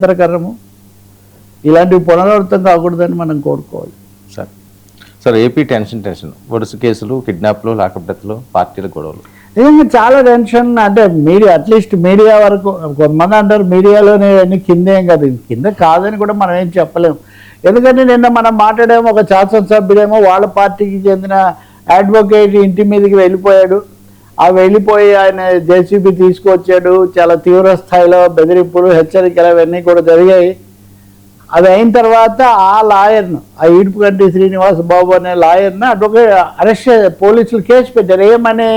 ఆందోళనకరము. ఇలాంటివి పునరావృతం కాకూడదని మనం కోరుకోవాలి. సార్ ఏపీ టెన్షన్ వరుస కేసులు, కిడ్నాప్లు, లాకప్ డెత్లు, పార్టీల గొడవలు, నిజంగా చాలా టెన్షన్. అంటే మీడియా, అట్లీస్ట్ మీడియా వరకు కొంతమంది అంటారు మీడియాలోనే అన్ని కిందేం కాదు, కింద కాదని కూడా మనం ఏం చెప్పలేము. ఎందుకంటే నిన్న మనం మాట్లాడాము, ఒక శాసనసభ్యుడేమో వాళ్ళ పార్టీకి చెందిన అడ్వకేట్ ఇంటి మీదకి వెళ్ళిపోయాడు. ఆ వెళ్ళిపోయి ఆయన జేసీబీ తీసుకొచ్చాడు. చాలా తీవ్ర స్థాయిలో బెదిరింపులు, హెచ్చరికలు అవన్నీ కూడా జరిగాయి. అది అయిన తర్వాత ఆ లాయర్ను, ఆ ఈడుపుగంటి శ్రీనివాస్ బాబు అనే లాయర్ను అడ్వకేట్ అరెస్ట్, పోలీసులు కేసు పెట్టారు. ఏమని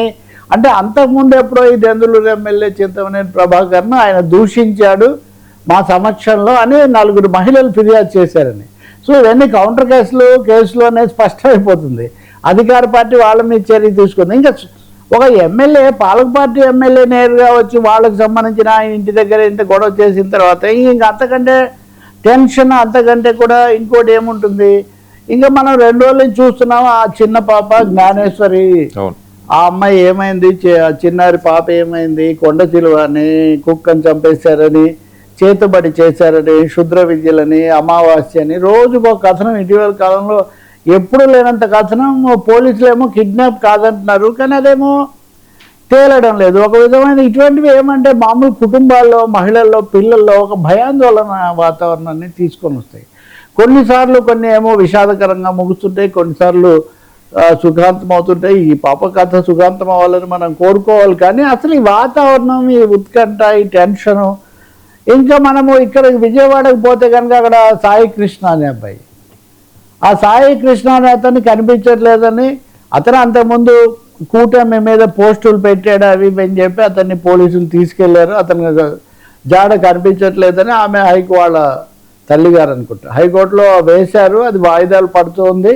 అంటే అంతకుముందు ఎప్పుడో ఈ దెందులూరు ఎమ్మెల్యే చింతమనేని ప్రభాకర్ను ఆయన దూషించాడు మా సమక్షంలో అని 4 మహిళలు ఫిర్యాదు చేశారని. సో ఇవన్నీ కౌంటర్ కేసులు అనేది స్పష్టమైపోతుంది. అధికార పార్టీ వాళ్ళ మీద చర్య తీసుకుంది. ఇంకా ఒక ఎమ్మెల్యే, పాలక పార్టీ ఎమ్మెల్యే నేరుగా వచ్చి వాళ్ళకి సంబంధించిన ఆయన ఇంటి దగ్గర ఇంత గొడవ చేసిన తర్వాత ఇంకా అంతకంటే టెన్షన్, అంతకంటే కూడా ఇంకోటి ఏముంటుంది. ఇంకా మనం 2 రోజుల నుంచి చూస్తున్నాం, ఆ చిన్న పాప జ్ఞానేశ్వరి, ఆ అమ్మాయి ఏమైంది, చిన్నారి పాప ఏమైంది, కొండ చిలువని కుక్కని చంపేశారని, చేతుబడి చేశారని, క్షుద్ర విద్యలని, అమావాస్య అని రోజుకు ఒక కథనం. ఇటీవల కాలంలో ఎప్పుడు లేనంత కథనం. పోలీసులు ఏమో కిడ్నాప్ కాదంటున్నారు, కానీ అదేమో తేలడం లేదు. ఒక విధమైన ఇటువంటివి ఏమంటే మామూలు కుటుంబాల్లో, మహిళల్లో, పిల్లల్లో ఒక భయాందోళన వాతావరణాన్ని తీసుకొని వస్తాయి. కొన్నిసార్లు కొన్ని ఏమో విషాదకరంగా ముగుస్తుంటాయి, కొన్నిసార్లు సుఖాంతం అవుతుంటాయి. ఈ పాప కథ సుఖాంతం అవ్వాలని మనం కోరుకోవాలి. కానీ అసలు ఈ వాతావరణం, ఈ ఉత్కంఠ, ఈ టెన్షను. ఇంకా మనము ఇక్కడ విజయవాడకు పోతే కనుక అక్కడ సాయి కృష్ణ అనే అబ్బాయి, ఆ సాయి కృష్ణ అనే అతన్ని కనిపించట్లేదని, అతను అంతకుముందు కూటమి మీద పోస్టులు పెట్టాడు అవి అని చెప్పి అతన్ని పోలీసులు తీసుకెళ్లారు. అతను జాడ కనిపించట్లేదని ఆమె వాళ్ళ తల్లిగారు అనుకుంటా హైకోర్టులో వేశారు. అది వాయిదాలు పడుతుంది.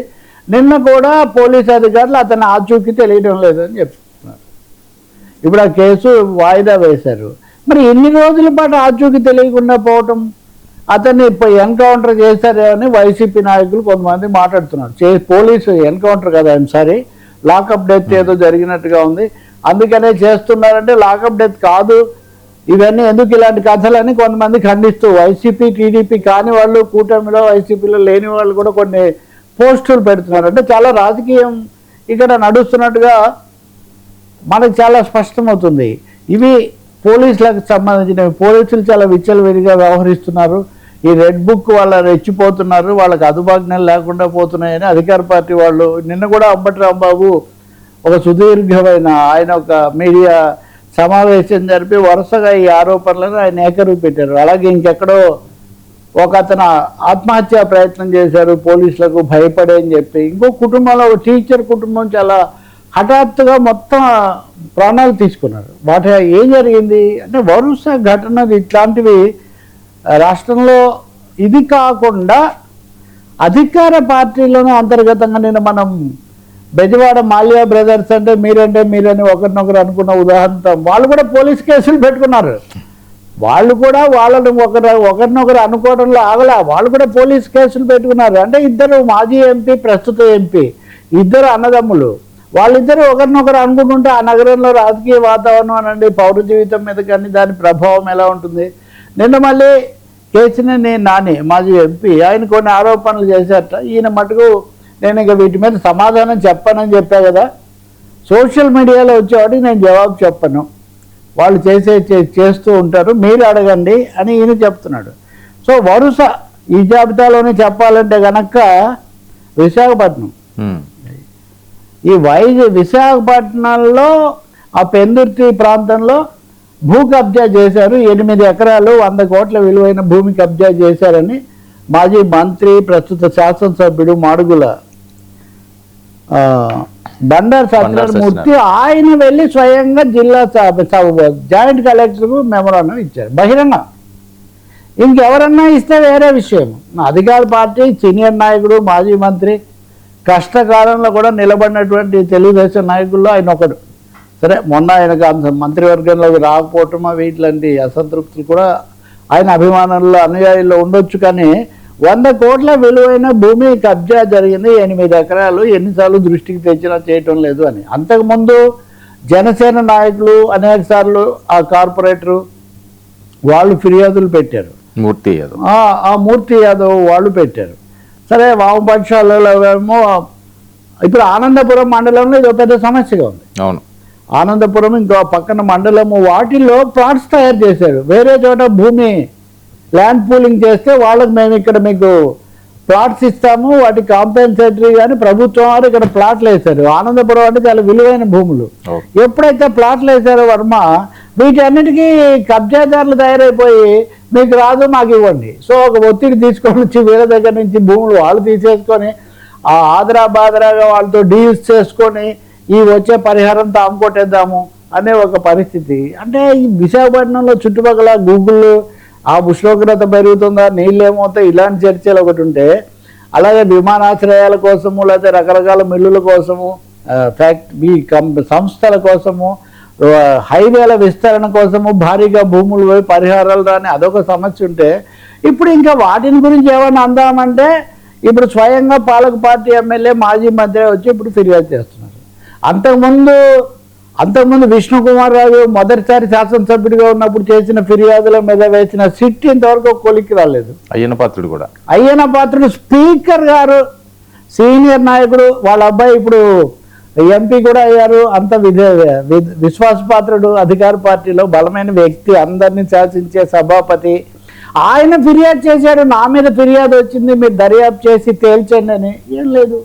నిన్న కూడా పోలీసు అధికారులు అతని ఆచూకీ తెలియడం లేదని చెప్తున్నారు. ఇప్పుడు ఆ కేసు వాయిదా వేశారు. మరి ఎన్ని రోజుల పాటు ఆచూకీ తెలియకుండా పోవటం, అతన్ని ఎన్కౌంటర్ చేశారని వైసీపీ నాయకులు కొంతమంది మాట్లాడుతున్నారు. పోలీసు ఎన్కౌంటర్ కదా, సారీ, లాకప్ డెత్ ఏదో జరిగినట్టుగా ఉంది, అందుకనే చేస్తున్నారంటే లాకప్ డెత్ కాదు. ఇవన్నీ ఎందుకు ఇలాంటి కథలని కొంతమంది ఖండిస్తూ, వైసీపీ, టీడీపీ కాని వాళ్ళు, కూటమిలో వైసీపీలో లేని వాళ్ళు కూడా కొన్ని పోస్టులు పెడుతున్నారు. అంటే చాలా రాజకీయం ఇక్కడ నడుస్తున్నట్టుగా మనకు చాలా స్పష్టమవుతుంది. ఇవి పోలీసులకు సంబంధించినవి. పోలీసులు చాలా విచ్చలవిడిగా వ్యవహరిస్తున్నారు. ఈ రెడ్ బుక్ వాళ్ళ రెచ్చిపోతున్నారు, వాళ్ళకి అదుబాజ్ఞలు లేకుండా పోతున్నాయని అధికార పార్టీ వాళ్ళు. నిన్న కూడా అంబటి రాంబాబు ఒక సుదీర్ఘమైన ఆయన ఒక మీడియా సమావేశం జరిపి వరుసగా ఈ ఆరోపణలను ఆయన ఏకరువు పెట్టారు. అలాగే ఇంకెక్కడో ఒక అతను ఆత్మహత్యా ప్రయత్నం చేశారు పోలీసులకు భయపడే అని చెప్పి. ఇంకో కుటుంబంలో ఒక టీచర్ కుటుంబం చాలా హఠాత్తుగా మొత్తం ప్రాణాలు తీసుకున్నారు. వాటి ఏం జరిగింది అంటే వరుస ఘటనలు ఇట్లాంటివి రాష్ట్రంలో. ఇది కాకుండా అధికార పార్టీలోనే అంతర్గతంగా నిన్న మనం బెజవాడ మాల్యా బ్రదర్స్ అంటే మీరని ఒకరినొకరు అనుకున్న ఉదాహరణతో వాళ్ళు కూడా పోలీస్ కేసులు పెట్టుకున్నారు. వాళ్ళు కూడా వాళ్ళని ఒకరినొకరు అనుకోవడంలో ఆగలే, వాళ్ళు కూడా పోలీస్ కేసులు పెట్టుకున్నారు. అంటే ఇద్దరు మాజీ ఎంపీ, ప్రస్తుత ఎంపీ, ఇద్దరు అన్నదమ్ములు, వాళ్ళిద్దరూ ఒకరినొకరు అనుకుంటుంటే ఆ నగరంలో రాజకీయ వాతావరణం అనండి, పౌర జీవితం మీద కానీ దాని ప్రభావం ఎలా ఉంటుంది. నిన్న మళ్ళీ కేసినేని నాని మాజీ ఎంపీ, ఆయన కొన్ని ఆరోపణలు చేశారట. ఈయన మటుకు నేను ఇక వీటి మీద సమాధానం చెప్పనని చెప్పా కదా, సోషల్ మీడియాలో వచ్చేవాడికి నేను జవాబు చెప్పను, వాళ్ళు చేస్తూ ఉంటారు, మీరు అడగండి అని ఈయన చెప్తున్నాడు. సో వరుస ఈ జాబితాలోనే చెప్పాలంటే కనుక విశాఖపట్నం, ఈ విశాఖపట్నంలో ఆ పెందుర్తి ప్రాంతంలో భూ కబ్జా చేశారు. 8 ఎకరాలు 100 కోట్ల విలువైన భూమి కబ్జా చేశారని మాజీ మంత్రి, ప్రస్తుత శాసనసభ్యుడు మాడుగుల బండారు సత్యనారాయణమూర్తి ఆయన వెళ్ళి స్వయంగా జిల్లా జాయింట్ కలెక్టర్కు మెమోరాండం ఇచ్చారు బహిరంగ. ఇంకెవరన్నా ఇస్తే వేరే విషయం. అధికార పార్టీ సీనియర్ నాయకుడు, మాజీ మంత్రి, కష్టకాలంలో కూడా నిలబడినటువంటి తెలుగుదేశం నాయకుల్లో ఆయన ఒకడు. సరే, మొన్న ఆయనకు అంత మంత్రివర్గంలోకి రాకపోవటం వీటిలాంటి అసంతృప్తులు కూడా ఆయన అభిమానుల్లో, అనుయాయుల్లో ఉండొచ్చు. కానీ 100 కోట్ల విలువైన భూమి కబ్జా జరిగింది, 8 ఎకరాలు, ఎన్నిసార్లు దృష్టికి తెచ్చినా చేయటం లేదు అని. అంతకుముందు జనసేన నాయకులు అనేక సార్లు ఆ కార్పొరేటరు వాళ్ళు ఫిర్యాదులు పెట్టారు. మూర్తి యాదవ్. ఆ మూర్తి యాదవ్ వాళ్ళు పెట్టారు. సరే వామపక్షాలలో ఏమో ఇప్పుడు ఆనందపురం మండలంలో ఇది ఒక పెద్ద సమస్యగా ఉంది. అవును, ఆనందపురం ఇంకో పక్కన మండలము వాటిల్లో ప్లాట్స్ తయారు చేశారు. వేరే చోట భూమి ల్యాండ్ పూలింగ్ చేస్తే వాళ్ళకి మేము ఇక్కడ మీకు ప్లాట్స్ ఇస్తాము, వాటి కాంపెన్సేటరీ కానీ ప్రభుత్వం వారు ఇక్కడ ప్లాట్లు వేశారు. ఆనందపురం అంటే చాలా విలువైన భూములు. ఎప్పుడైతే ప్లాట్లు వేశారో వర్మ వీటన్నిటికీ కబ్జాదారులు తయారైపోయి మీకు రాదు మాకు ఇవ్వండి. సో ఒక ఒత్తిడి తీసుకొని వచ్చి వీళ్ళ దగ్గర నుంచి భూములు వాళ్ళు తీసేసుకొని ఆ ఆదరా బాదరాగా వాళ్ళతో డీల్స్ చేసుకొని ఈ వచ్చే పరిహారంతో అమ్ముకొట్టేద్దాము అనే ఒక పరిస్థితి. అంటే ఈ విశాఖపట్నంలో చుట్టుపక్కల గూగుల్ ఆ ఉష్ణోగ్రత పెరుగుతుందా, నీళ్ళు ఏమవుతాయి, ఇలాంటి చర్చలు ఒకటి ఉంటే, అలాగే విమానాశ్రయాల కోసము లేకపోతే రకరకాల మిల్లుల కోసము సంస్థల కోసము హైవేల విస్తరణ కోసము భారీగా భూములు పోయి పరిహారాలు రాని అదొక సమస్య ఉంటే, ఇప్పుడు ఇంకా వాటిని గురించి ఏమన్నా అందామంటే ఇప్పుడు స్వయంగా పాలక పార్టీ ఎమ్మెల్యే మాజీ మంత్రి వచ్చి ఇప్పుడు ఫిర్యాదు చేస్తున్నారు. అంతకుముందు విష్ణుకుమార్ రావు మొదటిసారి శాసనసభ్యుడిగా ఉన్నప్పుడు చేసిన ఫిర్యాదుల మీద వేసిన సిట్ ఇంతవరకు కొలిక్కి రాలేదు. అయ్యన పాత్రుడు స్పీకర్ గారు సీనియర్ నాయకుడు, వాళ్ళ అబ్బాయి ఇప్పుడు ఎంపీ కూడా అయ్యారు. అంత విశ్వాసపాత్రుడు, అధికార పార్టీలో బలమైన వ్యక్తి, అందరినీ శాసించే సభాపతి. ఆయన ఫిర్యాదు చేశాడు, నా మీద ఫిర్యాదు వచ్చింది మీరు దర్యాప్తు చేసి తేల్చండి అని. ఏం లేదు.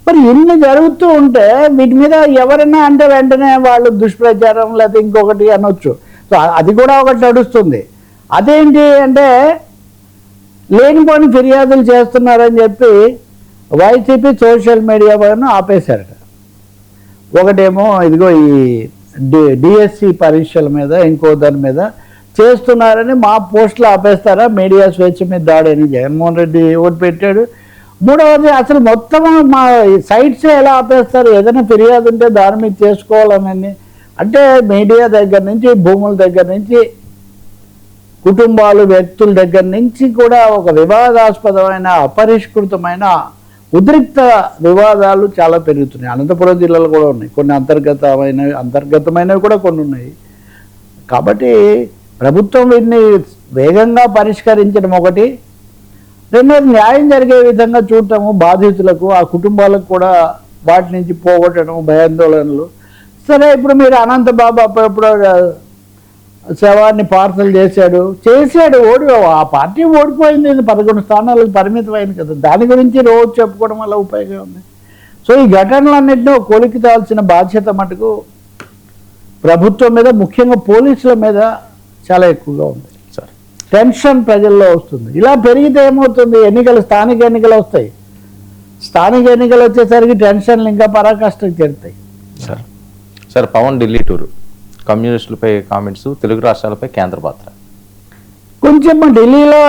మరి ఇన్ని జరుగుతూ ఉంటే వీటి మీద ఎవరైనా అంటే వెంటనే వాళ్ళు దుష్ప్రచారం లేకపోతే ఇంకొకటి అనొచ్చు. సో అది కూడా ఒకటి నడుస్తుంది. అదేంటి అంటే లేనిపోని ఫిర్యాదులు చేస్తున్నారని చెప్పి వైసీపీ సోషల్ మీడియా పైన ఆపేశారట. ఒకటేమో ఇదిగో ఈ డిఎస్సి పరీక్షల మీద ఇంకో దాని మీద చేస్తున్నారని మా పోస్టులు ఆపేస్తారా, మీడియా స్వేచ్ఛ మీద దాడని జగన్మోహన్ రెడ్డి ఓటు పెట్టాడు. మూడవది అసలు మొత్తం మా సైట్స్ ఎలా ఆపేస్తారు, ఏదైనా ఫిర్యాదు ఉంటే దాని మీద చేసుకోవాలని. అంటే మీడియా దగ్గర నుంచి, భూముల దగ్గర నుంచి, కుటుంబాలు, వ్యక్తుల దగ్గర నుంచి కూడా ఒక వివాదాస్పదమైన, అపరిష్కృతమైన, ఉద్రిక్త వివాదాలు చాలా పెరుగుతున్నాయి. అనంతపురం జిల్లాలో కూడా ఉన్నాయి కొన్ని, అంతర్గతమైనవి కూడా కొన్ని ఉన్నాయి. కాబట్టి ప్రభుత్వం వీటిని వేగంగా పరిష్కరించడం ఒకటి, రెండోది న్యాయం జరిగే విధంగా చూడటము, బాధితులకు ఆ కుటుంబాలకు కూడా వాటి నుంచి పోగొట్టడం, భయాందోళనలు. సరే ఇప్పుడు మీరు అనంత బాబు అప్పుడప్పుడు శవాన్ని పార్సల్ చేశాడు ఆ పార్టీ ఓడిపోయింది, 11 స్థానాలకు పరిమితమైంది కదా, దాని గురించి రోజు చెప్పుకోవడం వల్ల ఉపయోగం ఉంది. సో ఈ ఘటనలన్నింటినీ కొలికి తాల్సిన బాధ్యత మటుకు ప్రభుత్వం మీద, ముఖ్యంగా పోలీసుల మీద చాలా ఎక్కువగా ఉంది. టెన్షన్ ప్రజల్లో వస్తుంది. ఇలా పెరిగితే ఏమవుతుంది, స్థానిక ఎన్నికలు వస్తాయి. స్థానిక ఎన్నికలు వచ్చేసరికి టెన్షన్లు ఇంకా పరాకాష్ఠకు చేరుతాయి. సార్ పవన్ ఢిల్లీ టూర్, కమ్యూనిస్టులపై కామెంట్స్, తెలుగు రాష్ట్రాలపై కేంద్ర పాత్ర. కొంచెం ఢిల్లీలో